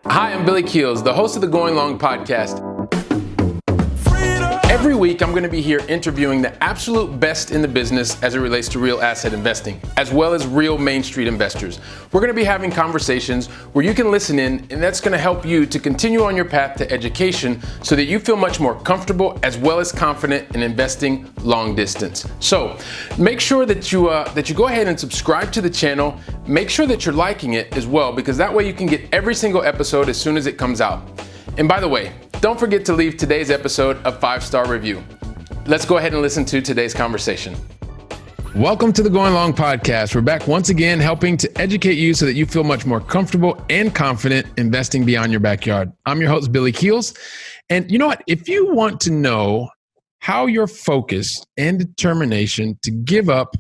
Hi, I'm Billy Keels, the host of the Going Long podcast. Every week, I'm going to be here interviewing the absolute best in the business as it relates to real asset investing, as well as real Main Street investors. We're going to be having conversations where you can listen in, and that's going to help you to continue on your path to education so that you feel much more comfortable as well as confident in investing long distance. So make sure that you go ahead and subscribe to the channel. Make sure that you're liking it as well, because that way you can get every single episode as soon as it comes out. And by the way, don't forget to leave today's episode a 5-star review. Let's go ahead and listen to today's conversation. Welcome to the Going Long podcast. We're back once again helping to educate you so that you feel much more comfortable and confident investing beyond your backyard. I'm your host, Billy Keels. And you know what? If you want to know how your focus and determination to give up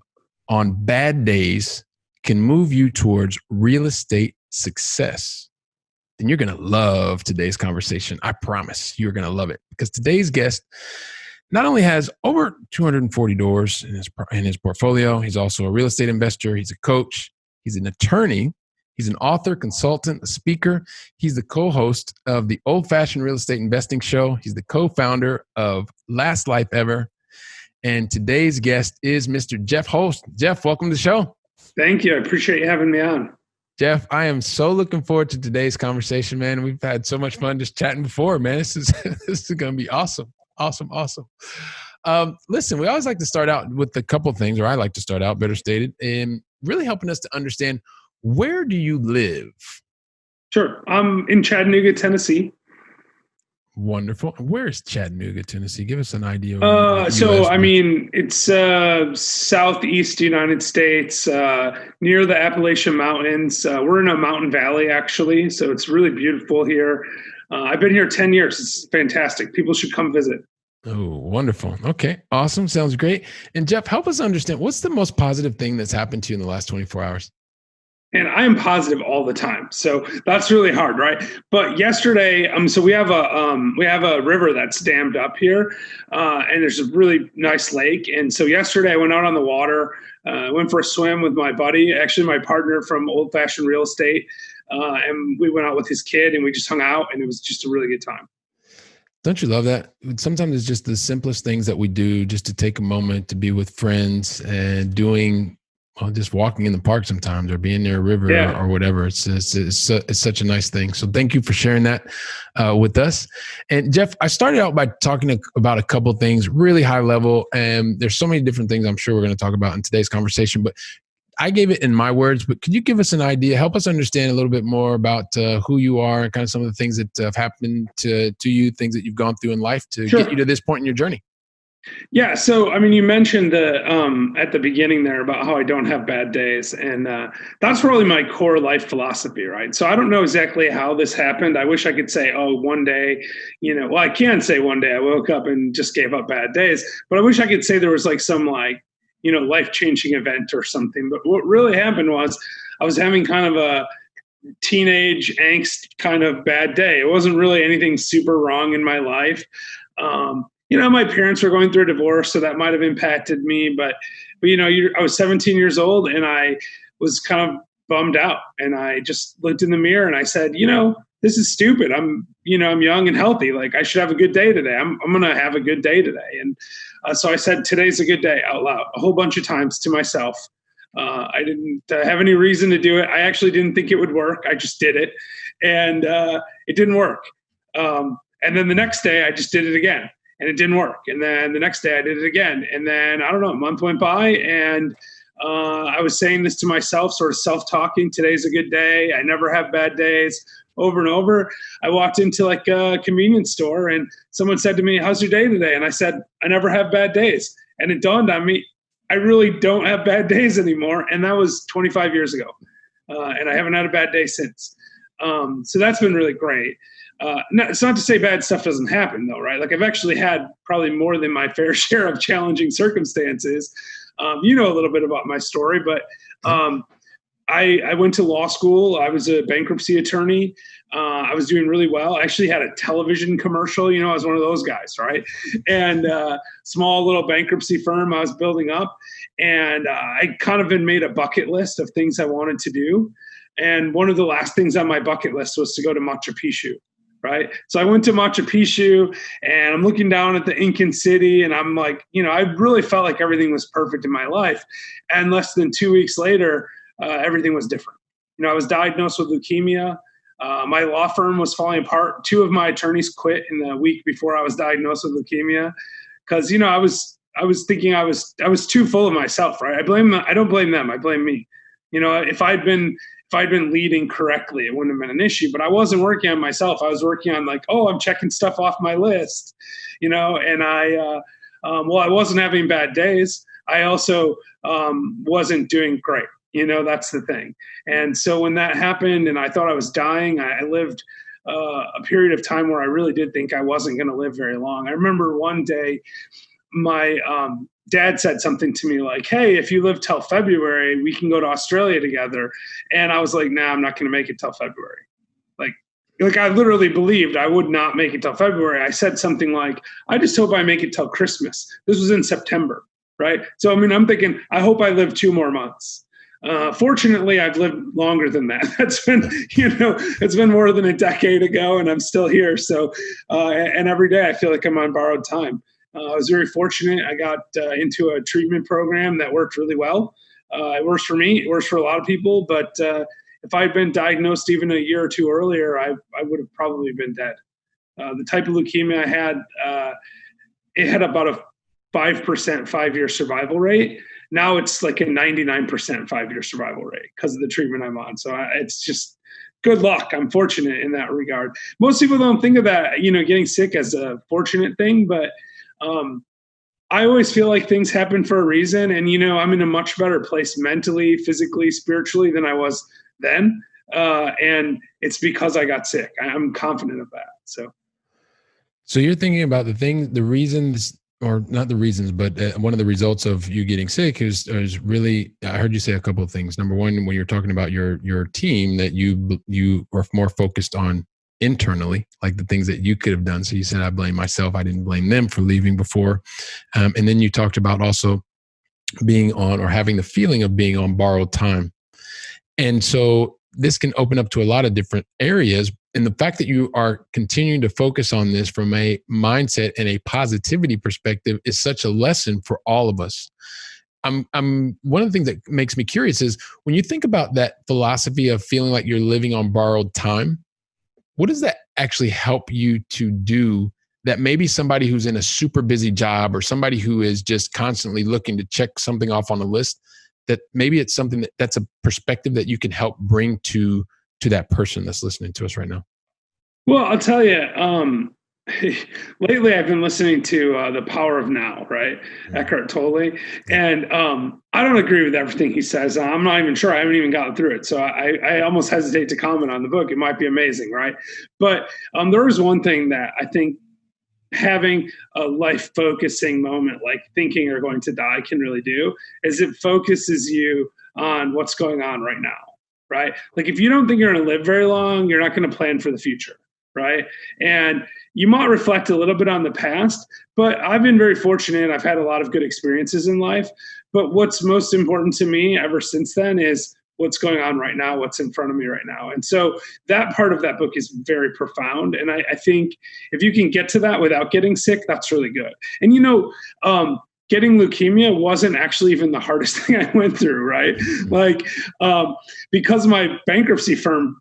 on bad days can move you towards real estate success, then you're going to love today's conversation. I promise you're going to love it, because today's guest not only has over 240 doors in his portfolio, he's also a real estate investor. He's a coach. He's an attorney. He's an author, consultant, a speaker. He's the co-host of the Old Fashioned Real Estate Investing Show. He's the co-founder of Last Life Ever. And today's guest is Mr. Jeff Holst. Jeff, welcome to the show. Thank you. I appreciate you having me on. Jeff, I am so looking forward to today's conversation, man. We've had so much fun just chatting before, man. This is going to be awesome. Awesome. Listen, we always like to start out with a couple things, or I like to start out, better stated, in really helping us to understand, where do you live? Sure. I'm in Chattanooga, Tennessee. Wonderful. Where is Chattanooga, Tennessee? Give us an idea. It's southeast United States, near the Appalachian Mountains. We're in a mountain valley, actually, so it's really beautiful here. I've been here 10 years. It's fantastic. People should come visit. Oh, wonderful. Okay, awesome. Sounds great. And Jeff, help us understand, what's the most positive thing that's happened to you in the last 24 hours? And I am positive all the time, so that's really hard, right? But yesterday, so we have a river that's dammed up here, and there's a really nice lake. And so yesterday, I went out on the water, went for a swim with my buddy, actually my partner from Old Fashioned Real Estate, and we went out with his kid, and we just hung out, and it was just a really good time. Don't you love that? Sometimes it's just the simplest things that we do, just to take a moment to be with friends and just walking in the park sometimes, or being near a river, or whatever. It's such a nice thing. So thank you for sharing that with us. And Jeff, I started out by talking about a couple of things, really high level. And there's so many different things I'm sure we're going to talk about in today's conversation, but I gave it in my words, but could you give us an idea, help us understand a little bit more about who you are and kind of some of the things that have happened to you, things that you've gone through in life to get you to this point in your journey? Yeah. So, you mentioned at the beginning there about how I don't have bad days, and that's really my core life philosophy, right? So I don't know exactly how this happened. I wish I could say, one day, I can say one day I woke up and just gave up bad days, but I wish I could say there was some life-changing event or something. But what really happened was I was having kind of a teenage angst kind of bad day. It wasn't really anything super wrong in my life. My parents were going through a divorce, so that might have impacted me. But I was 17 years old, and I was kind of bummed out. And I just looked in the mirror and I said, this is stupid. I'm young and healthy. Like, I should have a good day today. I'm going to have a good day today. And so I said, today's a good day out loud a whole bunch of times to myself. I didn't have any reason to do it. I actually didn't think it would work. I just did it, and it didn't work. And then the next day I just did it again. And it didn't work. And then the next day I did it again. And then, I don't know, a month went by, and I was saying this to myself, sort of self-talking, today's a good day. I never have bad days, over and over. I walked into a convenience store, and someone said to me, how's your day today? And I said, I never have bad days. And it dawned on me, I really don't have bad days anymore. And that was 25 years ago. And I haven't had a bad day since. So that's been really great. It's not to say bad stuff doesn't happen, though, right? I've actually had probably more than my fair share of challenging circumstances. A little bit about my story, but I went to law school. I was a bankruptcy attorney. I was doing really well. I actually had a television commercial. I was one of those guys, right? And small little bankruptcy firm I was building up. And I kind of had made a bucket list of things I wanted to do. And one of the last things on my bucket list was to go to Machu Picchu. Right. So I went to Machu Picchu and I'm looking down at the Incan city and I'm like, I really felt like everything was perfect in my life. And less than 2 weeks later, everything was different. I was diagnosed with leukemia. My law firm was falling apart. 2 of my attorneys quit in the week before I was diagnosed with leukemia because, I was thinking I was too full of myself. Right. I don't blame them. I blame me. If I'd been leading correctly, it wouldn't have been an issue, but I wasn't working on myself. I was working on like, I'm checking stuff off my list, and I wasn't having bad days. I also wasn't doing great. That's the thing. And so when that happened and I thought I was dying, I lived a period of time where I really did think I wasn't going to live very long. I remember one day my dad said something to me like, hey, if you live till February, we can go to Australia together. And I was like, nah, I'm not going to make it till February. Like I literally believed I would not make it till February. I said something like, I just hope I make it till Christmas. This was in September, right? So, I'm thinking, I hope I live 2 more months. Fortunately, I've lived longer than that. That's been, it's been more than a decade ago and I'm still here. So, and every day I feel like I'm on borrowed time. I was very fortunate. I got into a treatment program that worked really well. It works for me. It works for a lot of people. But if I'd been diagnosed even a year or 2 earlier, I would have probably been dead. The type of leukemia I had, it had about a 5% 5-year survival rate. Now it's like a 99% 5-year survival rate because of the treatment I'm on. So it's just good luck. I'm fortunate in that regard. Most people don't think of that, getting sick as a fortunate thing, but I always feel like things happen for a reason. And, I'm in a much better place mentally, physically, spiritually than I was then. And it's because I got sick. I'm confident of that. So you're thinking about the reasons, or not the reasons, but one of the results of you getting sick is really, I heard you say a couple of things. Number one, when you're talking about your team, that you are more focused on internally, like the things that you could have done. So you said, I blame myself. I didn't blame them for leaving before. And then you talked about also being on, or having the feeling of being on borrowed time. And so this can open up to a lot of different areas. And the fact that you are continuing to focus on this from a mindset and a positivity perspective is such a lesson for all of us. I'm one of the things that makes me curious is when you think about that philosophy of feeling like you're living on borrowed time, what does that actually help you to do that maybe somebody who's in a super busy job, or somebody who is just constantly looking to check something off on a list, that maybe it's something that's a perspective that you can help bring to that person that's listening to us right now? Well, I'll tell you, lately I've been listening to The Power of Now, right? Eckhart Tolle. And I don't agree with everything he says. I'm not even sure. I haven't even gotten through it. So I almost hesitate to comment on the book. It might be amazing, right? But there is one thing that I think having a life focusing moment like thinking you're going to die can really do, is it focuses you on what's going on right now, right? Like if you don't think you're going to live very long, you're not going to plan for the future, right? And you might reflect a little bit on the past, but I've been very fortunate. I've had a lot of good experiences in life. But what's most important to me ever since then is what's going on right now, what's in front of me right now. And so that part of that book is very profound. And I think if you can get to that without getting sick, that's really good. And, getting leukemia wasn't actually even the hardest thing I went through, right? Like, because my bankruptcy firm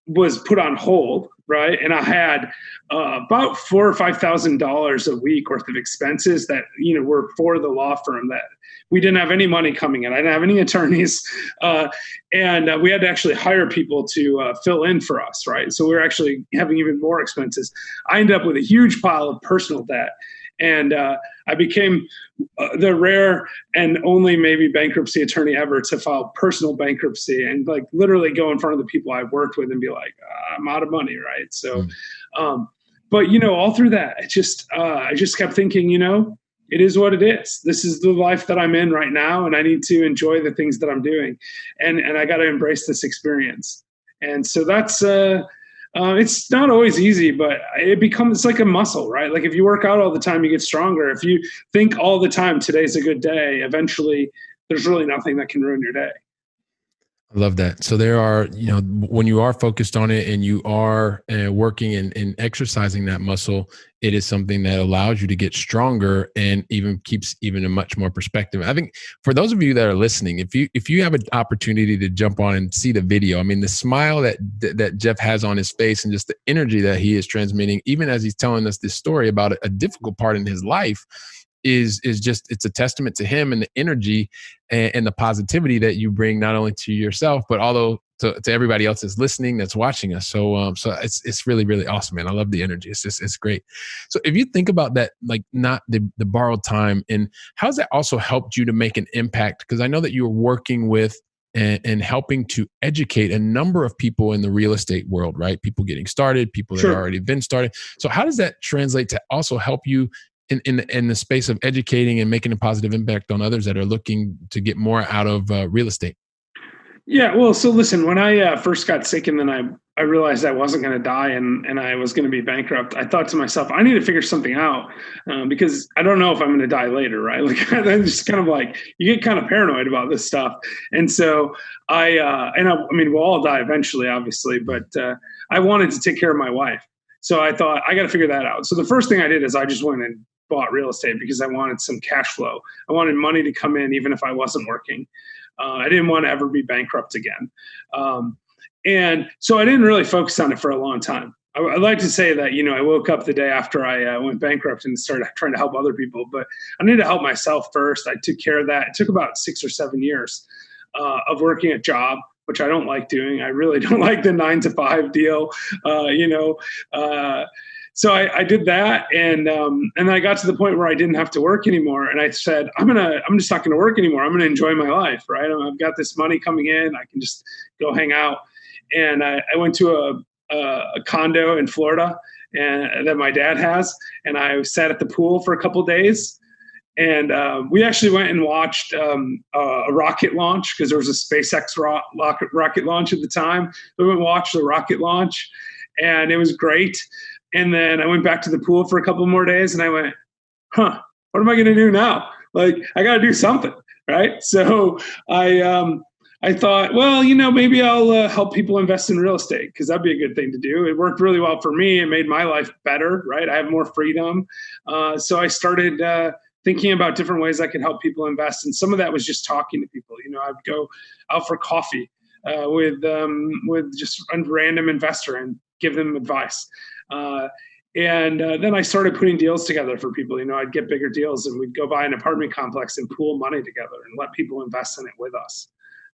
was put on hold, right? And I had about $4,000 or $5,000 a week worth of expenses that, were for the law firm, that we didn't have any money coming in. I didn't have any attorneys. And we had to actually hire people to fill in for us, right? So we were actually having even more expenses. I ended up with a huge pile of personal debt. And I became the rare and only maybe bankruptcy attorney ever to file personal bankruptcy and like literally go in front of the people I worked with and be like, I'm out of money, right? So, but all through that, I just kept thinking, It is what it is. This is the life that I'm in right now, and I need to enjoy the things that I'm doing, and I got to embrace this experience. And so that's it's not always easy, but it becomes like a muscle, right? Like if you work out all the time, you get stronger. If you think all the time today's a good day, eventually there's really nothing that can ruin your day. I love that. So there are, when you are focused on it and you are working and exercising that muscle, it is something that allows you to get stronger and even keeps even a much more perspective. I think for those of you that are listening, if you have an opportunity to jump on and see the video, I mean, the smile that Jeff has on his face and just the energy that he is transmitting, even as he's telling us this story about a difficult part in his life, is just, it's a testament to him and the energy and the positivity that you bring not only to yourself but although to everybody else that's listening, that's watching us. So it's really, really awesome, man. I love the energy. It's great. So if you think about that, like not the borrowed time, and how's that also helped you to make an impact? Because I know that you were working with and helping to educate a number of people in the real estate world, right? People getting started, people that have Sure. already been started. So how does that translate to also help you in the space of educating and making a positive impact on others that are looking to get more out of real estate? Yeah, well, so listen, when I first got sick and then I realized I wasn't going to die and I was going to be bankrupt, I thought to myself, I need to figure something out because I don't know if I'm going to die later, right? Like, I'm just kind of like, you get kind of paranoid about this stuff. And so I mean, we'll all die eventually, obviously, but I wanted to take care of my wife. So I thought, I got to figure that out. So the first thing I did is I just went and bought real estate because I wanted some cash flow. I wanted money to come in even if I wasn't working. I didn't want to ever be bankrupt again. And so I didn't really focus on it for a long time. I'd like to say that, I woke up the day after I went bankrupt and started trying to help other people, but I needed to help myself first. I took care of that. It took about 6 or 7 years of working a job, which I don't like doing. I really don't like the 9 to 5 deal, so I did that, and then I got to the point where I didn't have to work anymore, and I said, I'm just not going to work anymore. I'm going to enjoy my life, right? I've got this money coming in. I can just go hang out, and I went to a condo in Florida and that my dad has, and I sat at the pool for a couple of days. And we actually went and watched a rocket launch because there was a SpaceX rocket launch at the time. We went and watched the rocket launch, and it was great. And then I went back to the pool for a couple more days and I went, what am I going to do now? Like, I got to do something. Right. So I thought, well, maybe I'll help people invest in real estate because that'd be a good thing to do. It worked really well for me. It made my life better. Right. I have more freedom. So I started thinking about different ways I could help people invest. And some of that was just talking to people. I'd go out for coffee with just a random investor and give them advice. And then I started putting deals together for people. I'd get bigger deals and we'd go buy an apartment complex and pool money together and let people invest in it with us.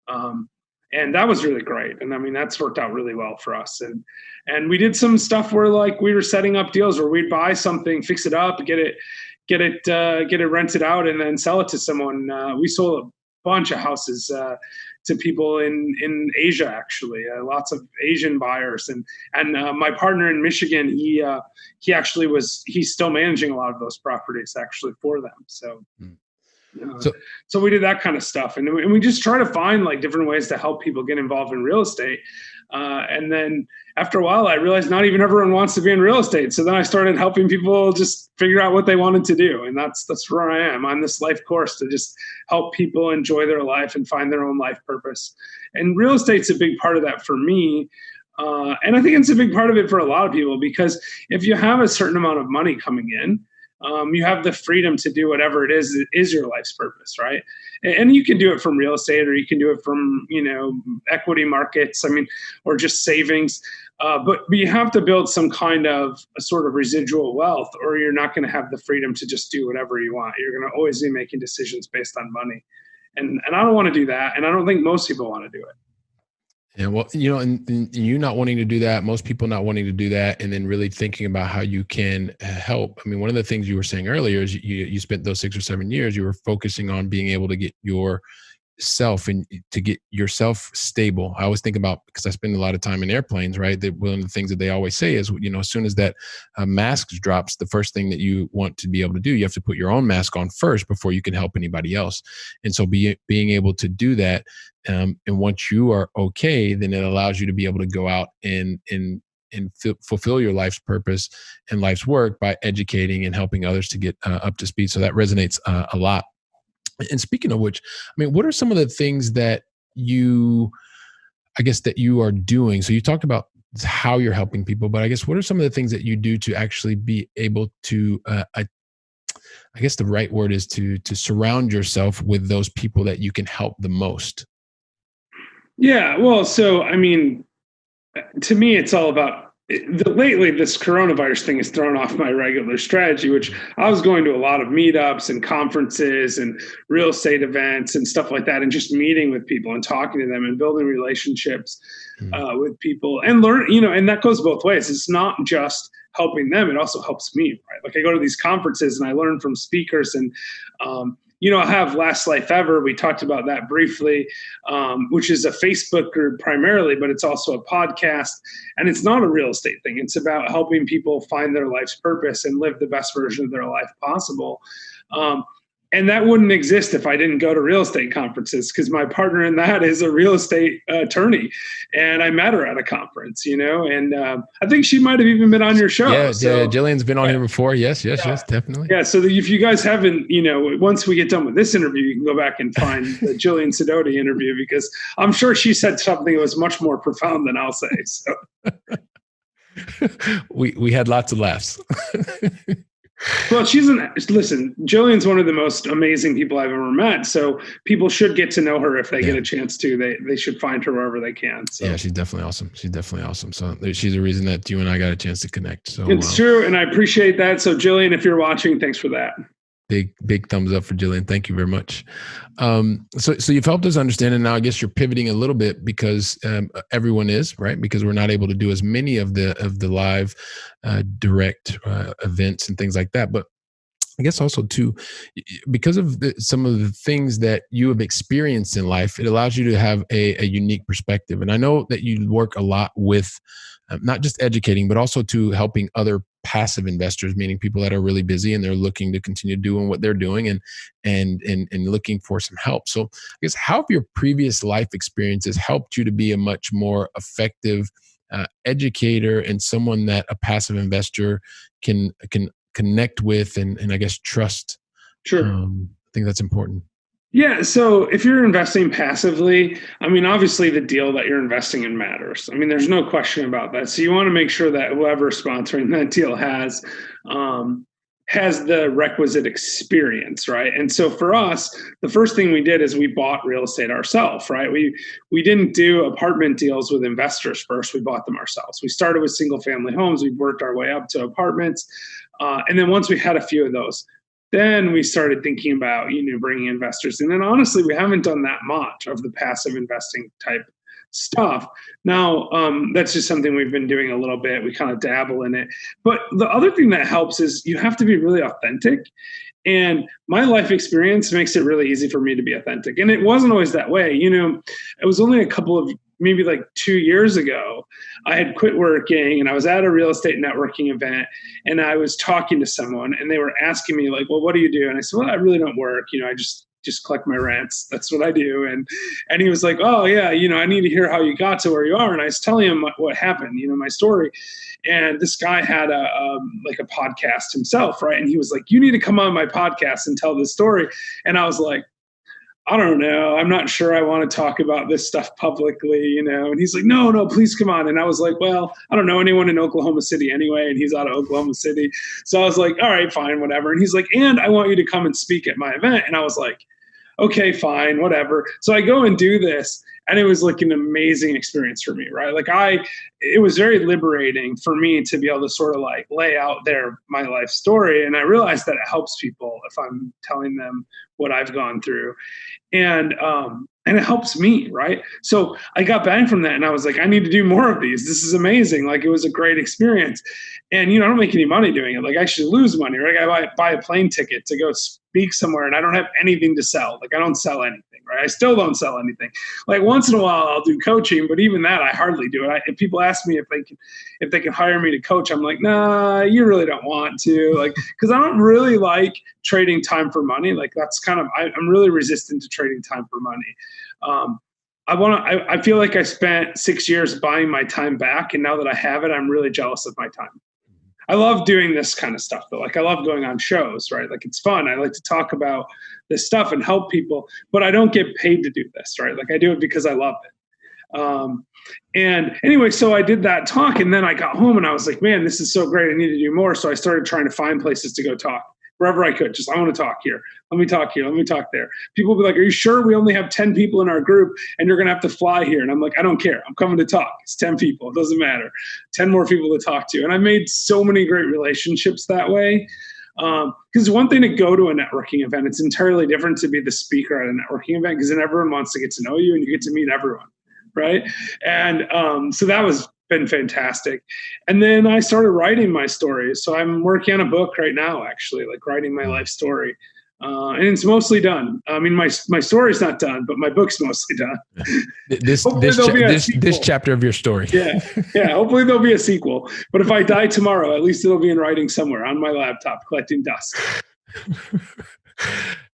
And that was really great. And I mean, that's worked out really well for us. And we did some stuff where like we were setting up deals where we'd buy something, fix it up, get it rented out and then sell it to someone. We sold a bunch of houses to people in Asia, actually, lots of Asian buyers. And my partner in Michigan, he's still managing a lot of those properties actually for them. So we did that kind of stuff. And we just try to find like different ways to help people get involved in real estate. And then after a while, I realized not even everyone wants to be in real estate. So then I started helping people just figure out what they wanted to do. And that's where I am on this life course to just help people enjoy their life and find their own life purpose. And real estate's a big part of that for me. And I think it's a big part of it for a lot of people, because if you have a certain amount of money coming in, you have the freedom to do whatever it is your life's purpose, right? And you can do it from real estate, or you can do it from, equity markets, or just savings. But you have to build some kind of a sort of residual wealth, or you're not going to have the freedom to just do whatever you want. You're going to always be making decisions based on money. And I don't want to do that. And I don't think most people want to do it. Yeah, well, and you not wanting to do that, most people not wanting to do that, and then really thinking about how you can help. I mean, one of the things you were saying earlier is you spent those 6 or 7 years, you were focusing on being able to get your self and to get yourself stable. I always think about, because I spend a lot of time in airplanes, right? That one of the things that they always say is, as soon as that mask drops, the first thing that you want to be able to do, you have to put your own mask on first before you can help anybody else. And so being able to do that, and once you are okay, then it allows you to be able to go out and fulfill your life's purpose and life's work by educating and helping others to get up to speed. So that resonates a lot. And speaking of which, I mean, what are some of the things that that you are doing? So you talked about how you're helping people, but I guess what are some of the things that you do to actually be able to, I guess the right word is to surround yourself with those people that you can help the most? Yeah, well, so I mean, to me, it's all about lately this coronavirus thing has thrown off my regular strategy, which I was going to a lot of meetups and conferences and real estate events and stuff like that, and just meeting with people and talking to them and building relationships with people and learn, and that goes both ways. It's not just helping them, it also helps me, right? Like I go to these conferences and I learn from speakers and, I have Last Life Ever. We talked about that briefly, which is a Facebook group primarily, but it's also a podcast. And it's not a real estate thing. It's about helping people find their life's purpose and live the best version of their life possible. And that wouldn't exist if I didn't go to real estate conferences, because my partner in that is a real estate attorney. And I met her at a conference, and I think she might have even been on your show. Yeah, Jillian's been on here before. Yes, definitely. Yeah, so if you guys haven't, once we get done with this interview, you can go back and find the Jillian Sidoti interview, because I'm sure she said something that was much more profound than I'll say. So. We had lots of laughs. Well, listen, Jillian's one of the most amazing people I've ever met. So people should get to know her if they get a chance to. They should find her wherever they can. So. Yeah, she's definitely awesome. So she's the reason that you and I got a chance to connect. So it's true. And I appreciate that. So Jillian, if you're watching, thanks for that. Big thumbs up for Jillian. Thank you very much. So you've helped us understand, and now I guess you're pivoting a little bit because everyone is, right? Because we're not able to do as many of the live direct events and things like that. But I guess also too, because of some of the things that you have experienced in life, it allows you to have a unique perspective. And I know that you work a lot with not just educating, but also to helping other passive investors, meaning people that are really busy and they're looking to continue doing what they're doing and looking for some help. So I guess how have your previous life experiences helped you to be a much more effective educator and someone that a passive investor can connect with and I guess trust? Sure. I think that's important. Yeah. So if you're investing passively, I mean, obviously the deal that you're investing in matters. I mean, there's no question about that. So you want to make sure that whoever's sponsoring that deal has the requisite experience, right? And so for us, the first thing we did is we bought real estate ourselves, right? We didn't do apartment deals with investors first. We bought them ourselves. We started with single family homes. We worked our way up to apartments. And then once we had a few of those, then we started thinking about, bringing investors in. And honestly, we haven't done that much of the passive investing type stuff. Now, that's just something we've been doing a little bit. We kind of dabble in it. But the other thing that helps is you have to be really authentic. And my life experience makes it really easy for me to be authentic. And it wasn't always that way. It was only a couple of maybe like 2 years ago, I had quit working and I was at a real estate networking event and I was talking to someone and they were asking me like, well, what do you do? And I said, well, I really don't work. I just collect my rents. That's what I do. And he was like, oh yeah, I need to hear how you got to where you are. And I was telling him what happened, my story. And this guy had a podcast himself, right? And he was like, you need to come on my podcast and tell this story. And I was like, I don't know. I'm not sure I want to talk about this stuff publicly, And he's like, no, please come on. And I was like, well, I don't know anyone in Oklahoma City anyway. And he's out of Oklahoma City. So I was like, all right, fine, whatever. And he's like, and I want you to come and speak at my event. And I was like, okay, fine, whatever. So I go and do this. And it was like an amazing experience for me, right? It was very liberating for me to be able to sort of like lay out my life story. And I realized that it helps people if I'm telling them what I've gone through. And it helps me, right? So I got bang from that and I was like, I need to do more of these. This is amazing. It was a great experience. And, I don't make any money doing it. I should lose money, right? I buy a plane ticket to go speak somewhere and I don't have anything to sell. I don't sell anything. right? I still don't sell anything. Like once in a while I'll do coaching, but even that I hardly do it. If people ask me if they can hire me to coach, I'm like, nah, you really don't want to, like, because I don't really like trading time for money. Like that's kind of, I'm really resistant to trading time for money. I feel like I spent 6 years buying my time back, and now that I have it, I'm really jealous of my time. I love doing this kind of stuff though. Like I love going on shows, right? Like it's fun. I like to talk about this stuff and help people, but I don't get paid to do this, right? Like I do it because I love it. And anyway, so I did that talk, and then I got home and I was like, man, this is so great. I need to do more. So I started trying to find places to go talk wherever I could. Just, I want to talk here. Let me talk here. Let me talk there. People will be like, are you sure we only have 10 people in our group and you're going to have to fly here? And I'm like, I don't care. I'm coming to talk. It's 10 people. It doesn't matter. 10 more people to talk to. And I made so many great relationships that way. Because one thing to go to a networking event, it's entirely different to be the speaker at a networking event, because then everyone wants to get to know you and you get to meet everyone. Right. And so that was been fantastic. And then I started writing my stories. So I'm working on a book right now, actually, like writing my life story. And it's mostly done. I mean, my story's not done, but my book's mostly done. This chapter of your story. Yeah. Hopefully there'll be a sequel. But if I die tomorrow, at least it'll be in writing somewhere on my laptop collecting dust.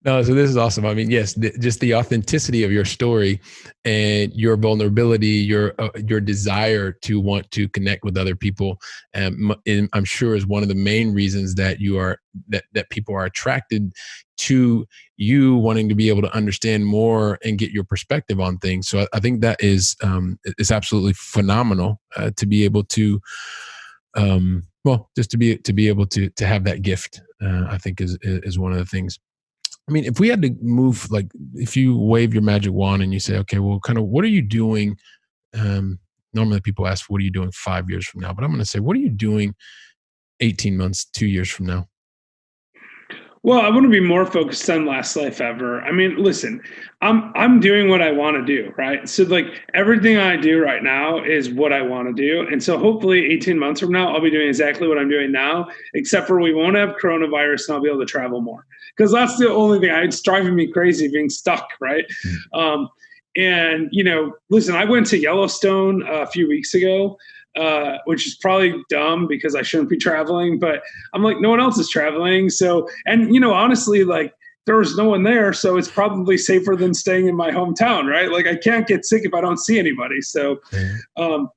No, so this is awesome. I mean, yes, just the authenticity of your story and your vulnerability, your desire to want to connect with other people, and I'm sure is one of the main reasons that that people are attracted to you, wanting to be able to understand more and get your perspective on things. So I think that is absolutely phenomenal to be able to, just to be able to have that gift. I think is one of the things. I mean, if we had to move, like if you wave your magic wand and you say, okay, well, kind of what are you doing? Normally people ask, what are you doing 5 years from now? But I'm going to say, what are you doing 18 months, 2 years from now? Well, I want to be more focused on last life ever. I mean, listen, I'm doing what I want to do, right? So like everything I do right now is what I want to do. And so hopefully 18 months from now, I'll be doing exactly what I'm doing now, except for we won't have coronavirus and I'll be able to travel more. Because that's the only thing. It's driving me crazy being stuck, right? And, listen, I went to Yellowstone a few weeks ago. Which is probably dumb because I shouldn't be traveling, but I'm like, no one else is traveling. So, and honestly, like there was no one there. So it's probably safer than staying in my hometown, right? Like I can't get sick if I don't see anybody. So, I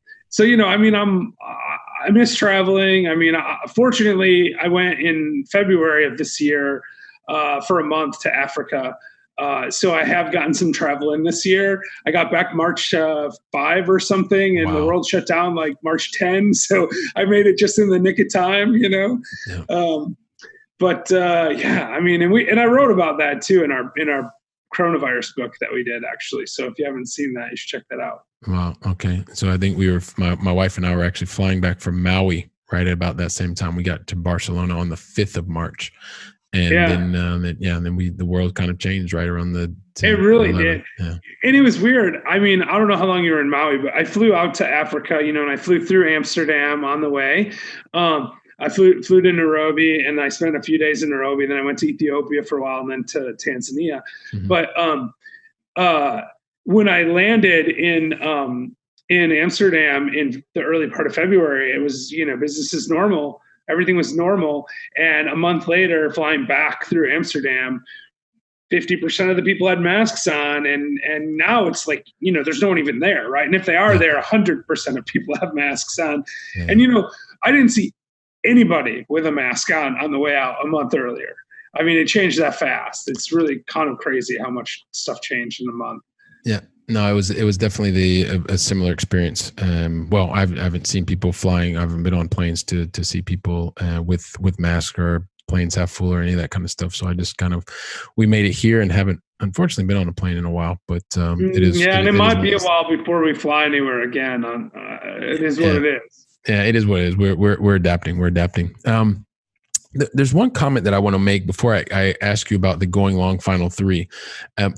mean, I miss traveling. I mean, fortunately I went in February of this year, for a month to Africa. So I have gotten some travel in this year. I got back March 5 or something, and the world shut down like March 10. So I made it just in the nick of time, Yeah. I mean, and I wrote about that too in our coronavirus book that we did actually. So if you haven't seen that, you should check that out. Wow. Okay. So I think my wife and I were actually flying back from Maui right at about that same time. We got to Barcelona on the 5th of March. And then the world kind of changed right around the 10, it really 11. did. Yeah. And it was weird. I mean, I don't know how long you were in Maui, but I flew out to Africa, and I flew through Amsterdam on the way. I flew to Nairobi, and I spent a few days in Nairobi. Then I went to Ethiopia for a while, and then to Tanzania. Mm-hmm. But when I landed in Amsterdam in the early part of February, it was business as normal. Everything was normal. And a month later, flying back through Amsterdam, 50% of the people had masks on. And now it's like, there's no one even there, right? And if they are there, 100% of people have masks on. Yeah. And, I didn't see anybody with a mask on the way out a month earlier. I mean, it changed that fast. It's really kind of crazy how much stuff changed in a month. Yeah. No, it was definitely a similar experience. I haven't seen people flying. I haven't been on planes to see people with masks or planes half full or any of that kind of stuff. So I just we made it here and haven't unfortunately been on a plane in a while. But it is. Yeah, and it might be a while before we fly anywhere again. It is what it is. Yeah, it is what it is. We're adapting. We're adapting. There's one comment that I want to make before I ask you about the Going Long Final 3.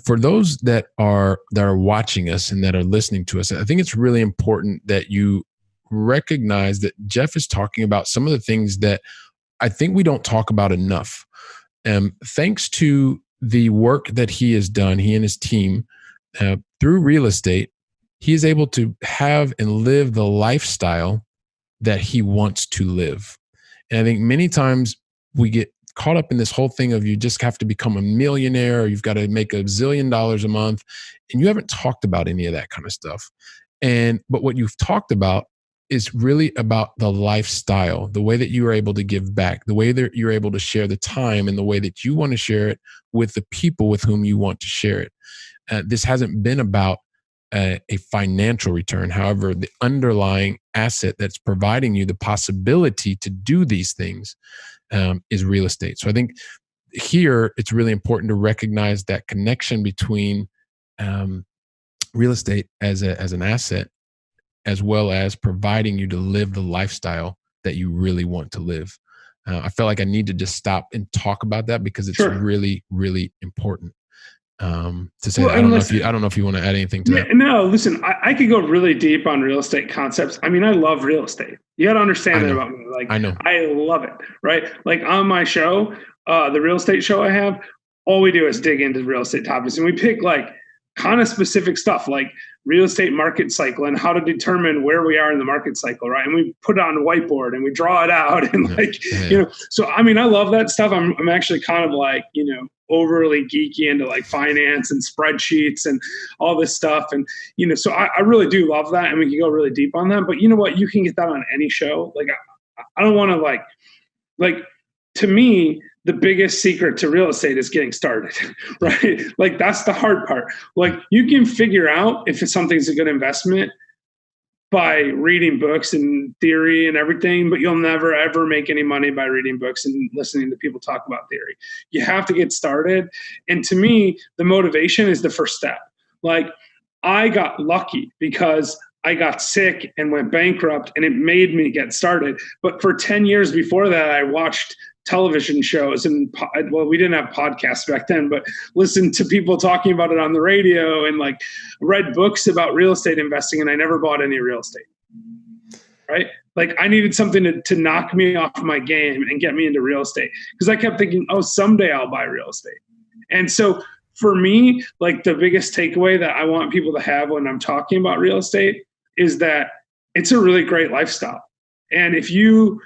For those that are watching us and that are listening to us, I think it's really important that you recognize that Jeff is talking about some of the things that I think we don't talk about enough. Thanks to the work that he has done, he and his team, through real estate, he is able to have and live the lifestyle that he wants to live. And I think many times we get caught up in this whole thing of you just have to become a millionaire, or you've got to make $1 zillion a month. And you haven't talked about any of that kind of stuff. But what you've talked about is really about the lifestyle, the way that you are able to give back, the way that you're able to share the time, and the way that you want to share it with the people with whom you want to share it. This hasn't been about a financial return. However, the underlying asset that's providing you the possibility to do these things is real estate. So I think here it's really important to recognize that connection between real estate as an asset, as well as providing you to live the lifestyle that you really want to live. I felt like I need to just stop and talk about that because it's really, really important. To say that. I don't know if you want to add anything to that. No, listen, I could go really deep on real estate concepts. I mean, I love real estate. You got to understand that about me. Like, I know, I love it. Right. Like on my show, the real estate show I have, all we do is dig into real estate topics, and we pick like kind of specific stuff like real estate market cycle and how to determine where we are in the market cycle. Right. And we put it on a whiteboard and we draw it out and so, I mean, I love that stuff. I'm actually kind of like, overly geeky into like finance and spreadsheets and all this stuff. And, so I really do love that. And we can go really deep on that, but you know what, you can get that on any show. Like, I don't want to like, to me, the biggest secret to real estate is getting started, right? Like that's the hard part. Like you can figure out if something's a good investment by reading books and theory and everything, but you'll never, ever make any money by reading books and listening to people talk about theory. You have to get started. And to me, the motivation is the first step. Like I got lucky because I got sick and went bankrupt and it made me get started. But for 10 years before that, I watched television shows and we didn't have podcasts back then, but listened to people talking about it on the radio and like read books about real estate investing, and I never bought any real estate. Right? Like I needed something to knock me off my game and get me into real estate, because I kept thinking, oh, someday I'll buy real estate. And so for me, like the biggest takeaway that I want people to have when I'm talking about real estate is that it's a really great lifestyle. And if you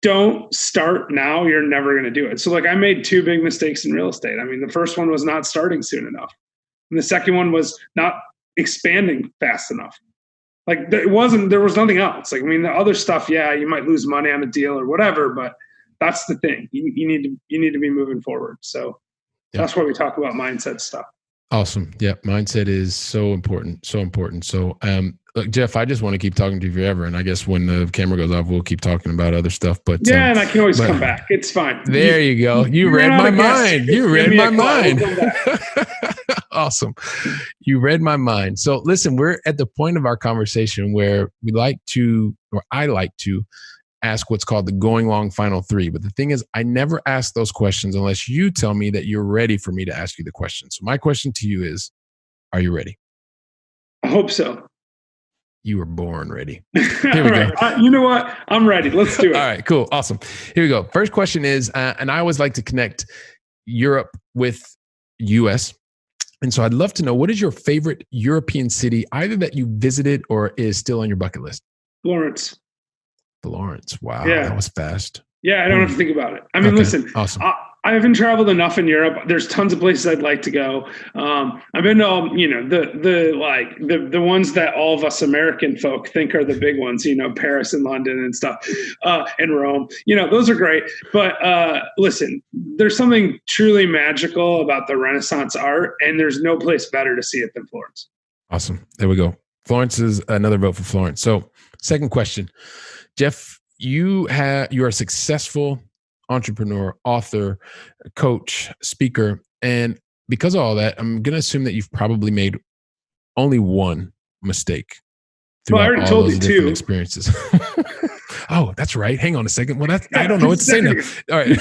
don't start now, you're never going to do it. So like I made 2 big mistakes in real estate. I mean, the first one was not starting soon enough. And the second one was not expanding fast enough. Like there was nothing else. Like, I mean, the other stuff, yeah, you might lose money on a deal or whatever, but that's the thing. You need to be moving forward. So that's where we talk about mindset stuff. Awesome. Yeah. Mindset is so important. So important. So, look, Jeff, I just want to keep talking to you forever. And I guess when the camera goes off, we'll keep talking about other stuff. But and I can always come back. It's fine. There you go. You read my mind. You read my mind. Awesome. You read my mind. So listen, we're at the point of our conversation where I like to ask what's called the going long final 3. But the thing is, I never ask those questions unless you tell me that you're ready for me to ask you the question. So my question to you is, are you ready? I hope so. You were born ready. Here we go. You know what? I'm ready. Let's do it. All right, cool. Awesome. Here we go. First question is, and I always like to connect Europe with US. And so I'd love to know, what is your favorite European city, either that you visited or is still on your bucket list? Florence. Wow. Yeah. That was fast. Yeah. I don't have to think about it. I mean, listen, awesome. I haven't traveled enough in Europe. There's tons of places I'd like to go. I've been to all, the ones that all of us American folk think are the big ones, Paris and London and stuff, and Rome, those are great. But listen, there's something truly magical about the Renaissance art, and there's no place better to see it than Florence. Awesome. There we go. Florence is another vote for Florence. So second question, Jeff, you are a successful entrepreneur, author, coach, speaker. And because of all that, I'm going to assume that you've probably made only one mistake throughout I already told you different 2 experiences. Oh, that's right. Hang on a second. Well, I don't know what to say now. All right.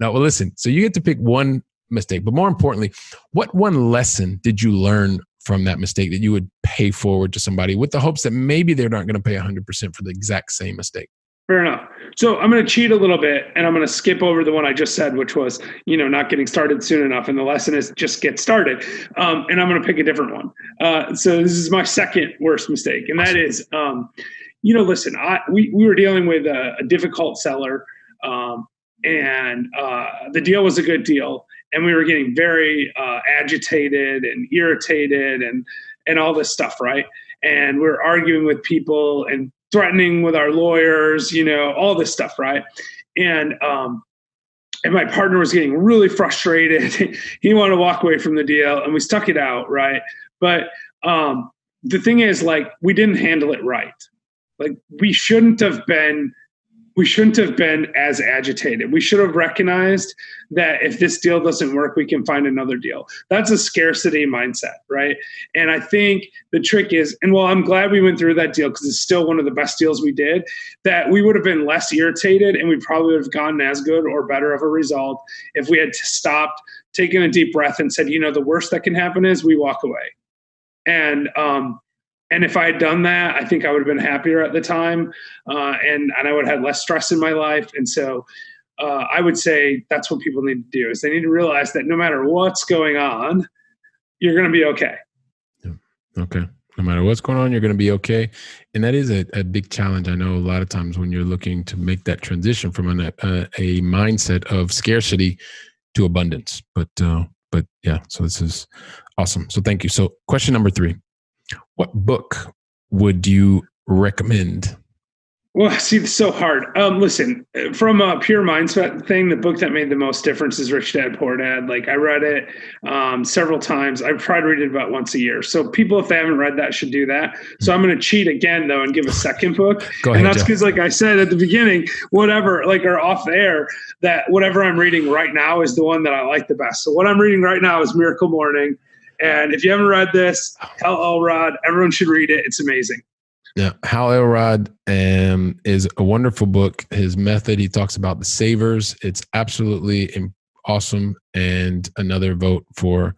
No, well, listen. So you get to pick one mistake, but more importantly, what one lesson did you learn from that mistake that you would pay forward to somebody with the hopes that maybe they're not going to pay 100% for the exact same mistake? Fair enough. So I'm going to cheat a little bit and I'm going to skip over the one I just said, which was, not getting started soon enough. And the lesson is just get started. And I'm going to pick a different one. So this is my second worst mistake. And that is, listen, we were dealing with a difficult seller, and the deal was a good deal. And we were getting very agitated and irritated and all this stuff, right? And we were arguing with people and threatening with our lawyers, all this stuff, right? And my partner was getting really frustrated. He wanted to walk away from the deal, and we stuck it out, right? But the thing is, like, we didn't handle it right. Like, we shouldn't have been as agitated. We should have recognized that if this deal doesn't work, we can find another deal. That's a scarcity mindset, right? And I think the trick is, and well, I'm glad we went through that deal because it's still one of the best deals we did, that we would have been less irritated and we probably would have gotten as good or better of a result if we had stopped, taken a deep breath and said, the worst that can happen is we walk away. And if I had done that, I think I would have been happier at the time, and I would have had less stress in my life. And so I would say that's what people need to do, is they need to realize that no matter what's going on, you're going to be okay. Yeah. Okay. No matter what's going on, you're going to be okay. And that is a big challenge. I know a lot of times when you're looking to make that transition from a mindset of scarcity to abundance. But yeah, so this is awesome. So thank you. So question number 3. What book would you recommend? Well, see, it's so hard. Listen, from a pure mindset thing, the book that made the most difference is Rich Dad, Poor Dad. Like, I read it several times. I try to read it about once a year. So people, if they haven't read that, should do that. So I'm going to cheat again, though, and give a second book. Go ahead, and that's Jeff. because, like I said at the beginning, whatever, like, or off air, that whatever I'm reading right now is the one that I like the best. So what I'm reading right now is Miracle Morning. And if you haven't read this, Hal Elrod, everyone should read it. It's amazing. Yeah, Hal Elrod is a wonderful book. His method, he talks about the savers. It's absolutely awesome. And another vote for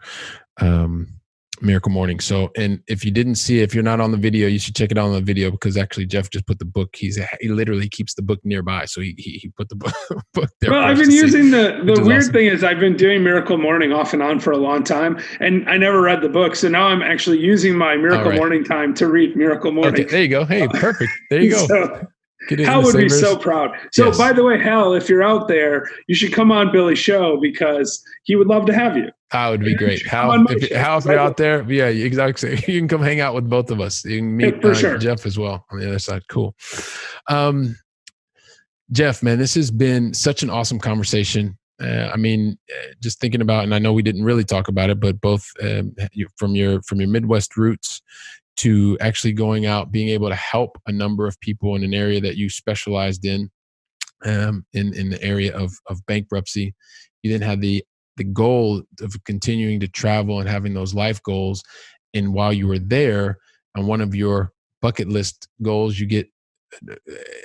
Miracle Morning. So, and if you didn't see it, if you're not on the video, you should check it out on the video, because actually Jeff just put the book. He literally keeps the book nearby, so he put the book there. Well, I've been using the weird thing is I've been doing Miracle Morning off and on for a long time, and I never read the book, so now I'm actually using my Miracle Morning time to read Miracle Morning. Okay, there you go. Hey, perfect. There you go. So, Hal would be so proud. So, yes. By the way, Hal, if you're out there, you should come on Billy's show because he would love to have you. Hal would be great. Hal, if you're out there, yeah, exactly. You can come hang out with both of us. You can meet sure. Jeff as well on the other side. Cool. Jeff, man, this has been such an awesome conversation. Just thinking about, and I know we didn't really talk about it, but both from your Midwest roots to actually going out, being able to help a number of people in an area that you specialized in the area of bankruptcy. You then had the goal of continuing to travel and having those life goals. And while you were there, on one of your bucket list goals, you get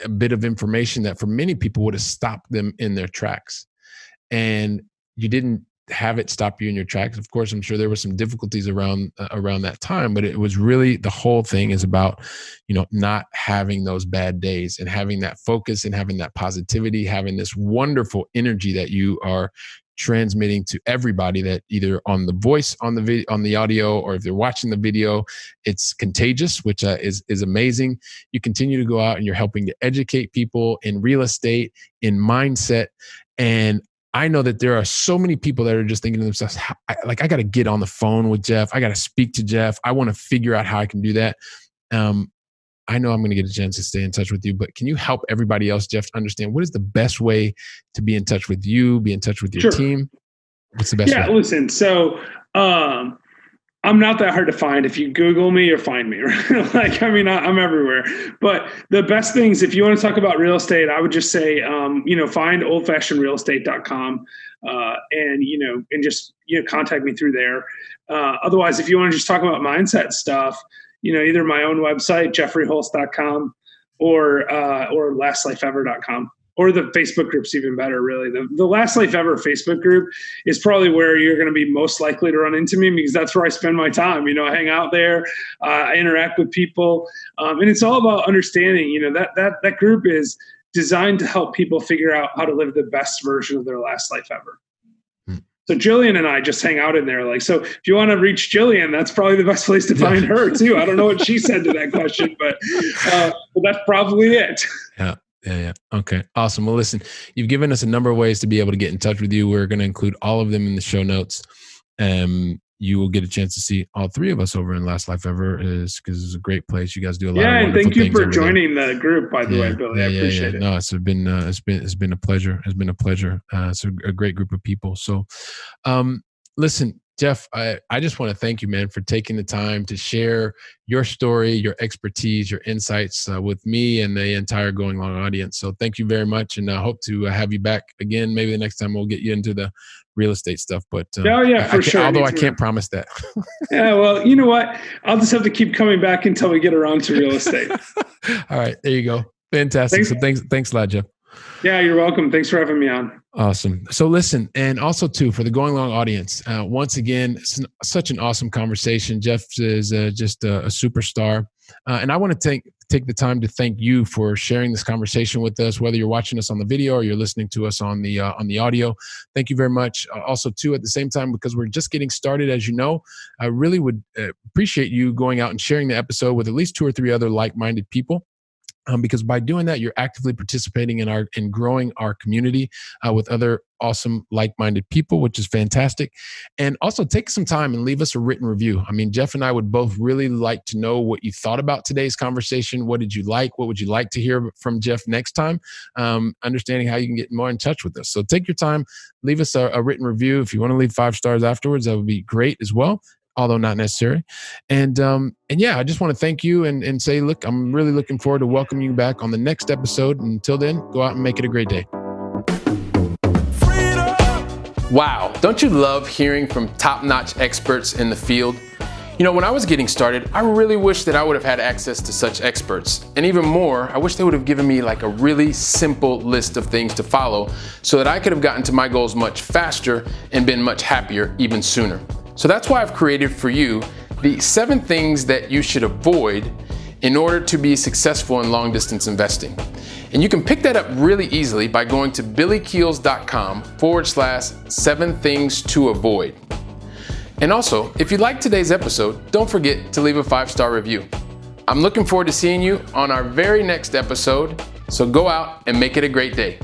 a bit of information that for many people would have stopped them in their tracks. And you didn't have it stop you in your tracks. Of course, I'm sure there were some difficulties around that time, but it was really, the whole thing is about, not having those bad days and having that focus and having that positivity, having this wonderful energy that you are transmitting to everybody, that either on the voice, on the video, on the audio, or if they're watching the video, it's contagious, which is amazing. You continue to go out and you're helping to educate people in real estate, in mindset. And I know that there are so many people that are just thinking to themselves, I got to get on the phone with Jeff. I got to speak to Jeff. I want to figure out how I can do that. I know I'm going to get a chance to stay in touch with you, but can you help everybody else, Jeff, understand what is the best way to be in touch with you, be in touch with your team? What's the best way? Yeah, listen, so I'm not that hard to find. If you Google me, you'll find me. I'm everywhere. But the best things, if you want to talk about real estate, I would just say, find oldfashionedrealestate.com and just contact me through there. Otherwise, if you want to just talk about mindset stuff, either my own website, jeffreyholst.com, or lastlifeever.com. Or the Facebook group's even better, really. The Last Life Ever Facebook group is probably where you're going to be most likely to run into me, because that's where I spend my time. I hang out there, I interact with people, and it's all about understanding. That group is designed to help people figure out how to live the best version of their last life ever. So Jillian and I just hang out in there. Like, so if you want to reach Jillian, that's probably the best place to find her too. I don't know what she said to that question, but that's probably it. Yeah. Okay. Awesome. Well, listen, you've given us a number of ways to be able to get in touch with you. We're going to include all of them in the show notes. You will get a chance to see all three of us over in Last Life Ever, because it's a great place. You guys do a lot of wonderful things. Yeah, and thank you for joining the group, by the way, Billy. I appreciate it. No, it's been a pleasure. It's been a pleasure. It's a great group of people. So, listen, Jeff, I just want to thank you, man, for taking the time to share your story, your expertise, your insights with me and the entire Going Long audience. So thank you very much. And I hope to have you back again. Maybe the next time we'll get you into the real estate stuff. But for sure. Although I can't promise that. Yeah, well, you know what? I'll just have to keep coming back until we get around to real estate. All right. There you go. Fantastic. Thanks a lot, Jeff. Yeah, you're welcome. Thanks for having me on. Awesome. So listen, and also too, for the Going Long audience, once again, it's such an awesome conversation. Jeff is just a superstar. And I want to take the time to thank you for sharing this conversation with us, whether you're watching us on the video or you're listening to us on the audio. Thank you very much. Also too, at the same time, because we're just getting started, as you know, I really would appreciate you going out and sharing the episode with at least 2 or 3 other like-minded people. Because by doing that, you're actively participating in growing our community with other awesome, like-minded people, which is fantastic. And also take some time and leave us a written review. I mean, Jeff and I would both really like to know what you thought about today's conversation. What did you like? What would you like to hear from Jeff next time? Understanding how you can get more in touch with us. So take your time, leave us a written review. If you want to leave 5 stars afterwards, that would be great as well, although not necessary. And yeah, I just want to thank you and say, look, I'm really looking forward to welcoming you back on the next episode. Until then, go out and make it a great day. Wow, don't you love hearing from top-notch experts in the field? You know, when I was getting started, I really wish that I would have had access to such experts. And even more, I wish they would have given me like a really simple list of things to follow so that I could have gotten to my goals much faster and been much happier even sooner. So that's why I've created for you the 7 things that you should avoid in order to be successful in long distance investing. And you can pick that up really easily by going to billykeels.com/7 things to avoid. And also, if you liked today's episode, don't forget to leave a 5-star review. I'm looking forward to seeing you on our very next episode, so go out and make it a great day.